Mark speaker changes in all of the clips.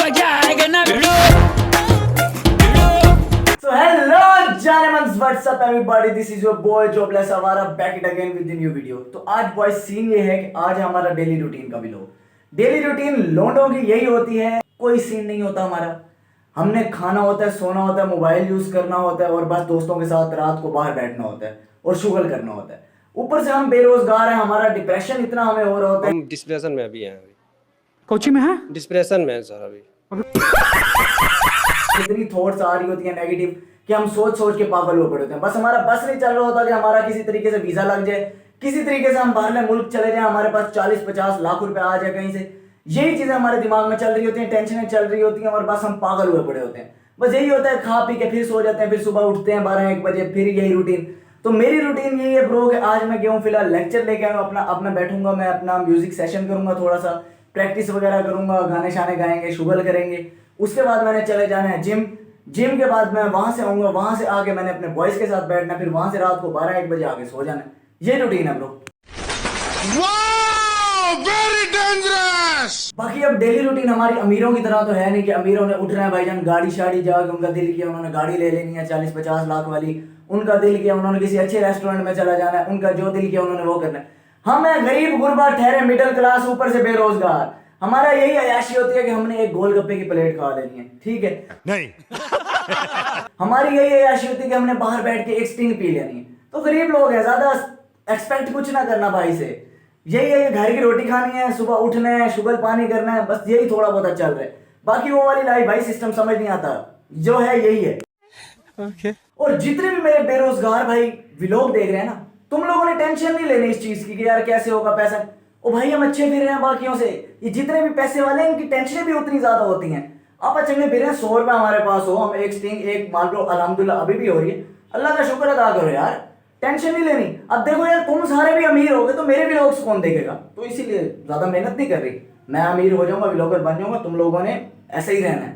Speaker 1: मजा आएगा ना भिड़ो।
Speaker 2: So hello Janamans, what's up everybody? This is your boy Jobless Avara back it again with the new video. तो आज boys scene ये है कि आज हमारा डेली रूटीन का व्लॉग। डेली रूटीन लोंडों की यही होती है, कोई सीन नहीं होता हमारा। हमने खाना होता है, सोना होता है, मोबाइल यूज करना होता है और बस दोस्तों के साथ रात को बाहर बैठना होता है और शुगल करना होता है। ऊपर से हम बेरोजगार हैं, हमारा डिप्रेशन इतना हमें हो रहा होता है।
Speaker 3: हम डिप्रेशन में अभी हैं।
Speaker 4: कोची में है?
Speaker 3: डिप्रेशन में है सर अभी।
Speaker 2: इतनी थॉट्स आ रही होती है नेगेटिव कि हम सोच सोच के पागल हो पड़े होते हैं। बस हमारा बस नहीं चल रहा होता कि हमारा किसी तरीके से वीजा लग जाए, किसी तरीके से हम बाहरले मुल्क चले जाएं, हमारे पास 40-50 लाख रुपए आ जाए कहीं से। यही चीजें हमारे दिमाग में चल रही होती हैं, टेंशनें चल रही होती हैं और बस हम पागल हुए पड़े होते हैं। बस यही होता है, खा पी के फिर सो जाते हैं, फिर सुबह उठते हैं 12-1 बजे, फिर यही रूटीन। तो मेरी रूटीन यही है ब्रो कि आज मैं गया हूँ फिलहाल लेक्चर लेके आया हूँ अपना। अब मैं बैठूंगा, मैं अपना म्यूजिक सेशन करूंगा, थोड़ा सा प्रैक्टिस वगैरह करूंगा, गाने शाने गाएंगे, शुगल करेंगे। उसके बाद मैंने चले जाना है जिम। जिम के बाद मैं वहां से आऊंगा, वहां से आके मैंने अपने बॉयज के साथ बैठना, फिर वहां से रात को 12-1 बजे आके सो जाना। ये रूटीन है ब्रो। बाकी अब डेली रूटीन हमारी अमीरों की तरह तो है नहीं कि अमीरों ने उठना है भाईजान, गाड़ी शाड़ी जाके उनका दिल किया उन्होंने गाड़ी ले लेनी है 40-50 लाख वाली, उनका दिल किया उन्होंने किसी अच्छे रेस्टोरेंट में चला जाना है, उनका जो दिल किया उन्होंने वो करना है। हम है गरीब गुरबा ठहरे मिडिल क्लास, ऊपर से बेरोजगार। हमारा यही अयाशी होती है कि हमने एक गोलगप्पे की प्लेट खा लेनी है, ठीक है नहीं। हमारी यही अयाशी होती है कि हमने बाहर बैठ के एक स्टिंग पी लेनी है। तो गरीब लोग हैं, ज्यादा एक्सपेक्ट कुछ ना करना भाई से। यही है, घर की रोटी खानी है, सुबह उठना है, शुगर पानी करना है, बस यही थोड़ा बहुत चल रहा है। बाकी वो वाली लाइफ भाई सिस्टम समझ नहीं आता, जो है यही है।
Speaker 4: Okay.
Speaker 2: और जितने भी मेरे बेरोजगार भाई व्लॉग देख रहे हैं ना, तुम लोगों ने टेंशन नहीं लेनी इस चीज की कि यार कैसे होगा पैसा। ओ भाई हम अच्छे फिर रहे हैं बाकियों से। ये जितने भी पैसे वाले हैं इनकी टेंशनें भी उतनी ज्यादा होती हैं। आप चंगे फिर रहे हैं, 100 रुपए हमारे पास हो, हम एक स्टिंग एक मान लो अल्हम्दुलिल्लाह अभी भी हो रही है, अल्लाह का शुक्र अदा करो यार, टेंशन नहीं लेनी। अब देखो यार, तुम सारे भी अमीर हो गए तो मेरे व्लॉग्स कौन देखेगा? तो इसीलिए ज्यादा मेहनत नहीं कर रही। मैं अमीर हो जाऊंगा, व्लॉगर बन जाऊंगा, तुम लोगों ने ऐसे ही रहना है,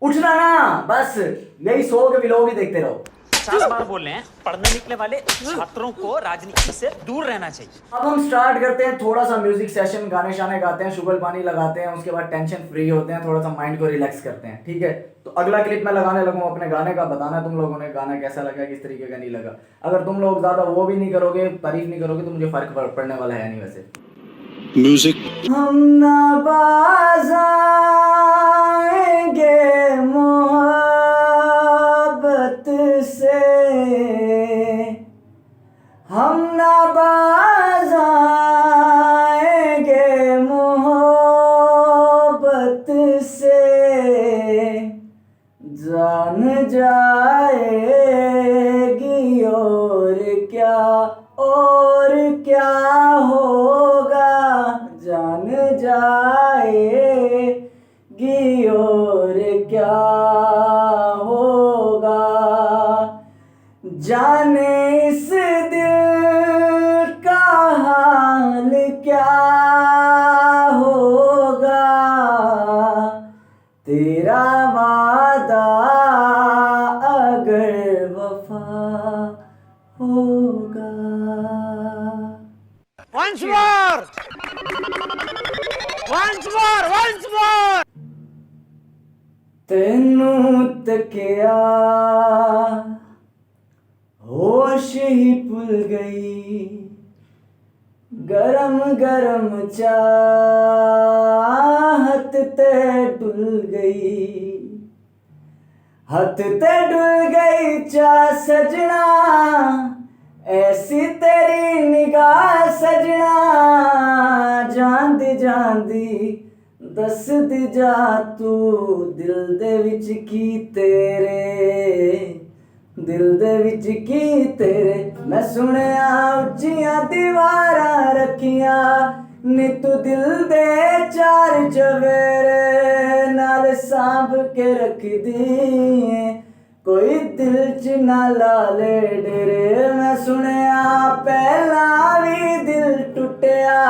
Speaker 2: उठना ना, बस यही 100 के व्लॉग ही देखते रहो।
Speaker 5: 50 बार बोल रहे हैं, पढ़ने निकले वाले छात्रों को राजनीति से दूर रहना चाहिए।
Speaker 2: अब हम स्टार्ट करते हैं थोड़ा सा म्यूजिक सेशन, गाने शाने गाते हैं, शुगर पानी लगाते हैं, उसके बाद टेंशन फ्री होते हैं, थोड़ा सा माइंड को रिलैक्स करते हैं, ठीक है। तो अगला क्लिप मैं लगाने लगूंगा अपने गाने का, बताना तुम लोगों ने गाना कैसा लगा, किस तरीके का नहीं लगा। अगर तुम लोग ज्यादा वो भी नहीं करोगे, तारीफ नहीं करोगे, तो मुझे फर्क पड़ने वाला है नहीं वैसे।
Speaker 6: म्यूजिक
Speaker 2: हम ना बाज आएंगे मोहब्बत से, हम ना बाज आएंगे मोहब्बत से, जान जाएगी और क्या होगा, जान जाएगी और क्या होगा, जाने इस दिल का हाल क्या होगा, तेरा वादा अगर वफा होगा।
Speaker 5: Once more! Once more! Once more!
Speaker 2: तेनू तकिया होश ही भुल गई, गरम गरम चाहत ते डुल गई, हथ ते डुल गई चा सजना, ऐसी तेरी निगाह सजना, जांदी जांदी दस दी जा तू दिल दे विच की तेरे, दिल दे विच की तेरे। मैं सुनिया उच्चियां दीवारां रखियां, नी तू दिल दे 4 चवेरे, नाल सांभ के रख दी कोई दिल च ना लाले डेरे। मैं सुनिया पहला भी दिल टुटिया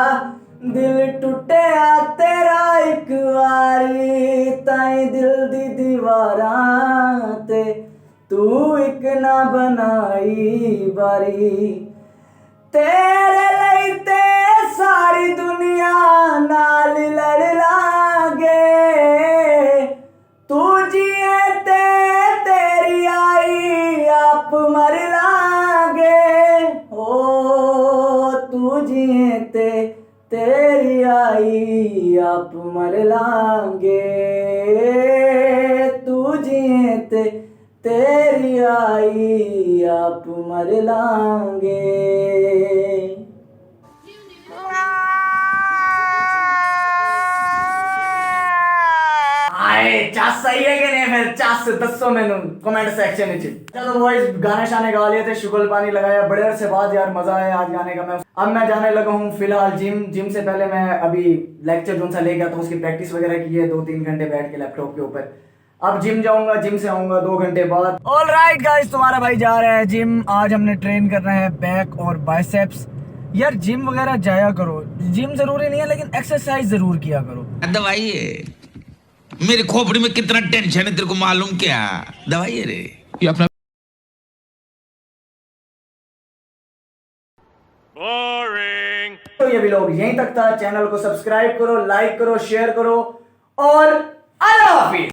Speaker 2: तेरा एक वारी, ताई दिल दी दीवारां ते तू एक ना बनाई बारी, तेरे लिए ते सारी दुनिया नाल लड़ लांगे, आप मर लांगे, तू जिए तेरी आई आप मर लांगे। आए चास सही है कि नहीं? फिर चास दसो मैंने कमेंट सेक्शन में। चलो वॉइस गाने शाने गा लिए थे, शुगल पानी लगाया, बड़े अरसे बाद यार मजा आया आज गाने का। अब मैं जाने लगा हूँ फिलहाल जिम से पहले मैं अभी लेक्चर जो सा ले गया था उसकी प्रैक्टिस वगैरह की है 2-3 घंटे बैठ के लैपटॉप के ऊपर। अब जिम जाऊंगा, जिम से आऊंगा 2 घंटे बाद। ऑल राइट गाइस, तुम्हारा भाई जा रहा है जिम। आज हमने ट्रेन करना है बैक और बाइसेप्स। यार जिम वगैरह जाया करो, जिम जरूरी नहीं है लेकिन एक्सरसाइज जरूर किया करो।
Speaker 1: दवाई है मेरी खोपड़ी में कितना टेंशन है तेरे को मालूम क्या? दवाई है रे
Speaker 4: ये अपना
Speaker 2: तो ये व्लॉग यहीं तक था। चैनल को सब्सक्राइब करो, लाइक करो, शेयर करो और अल्लाह हाफिज।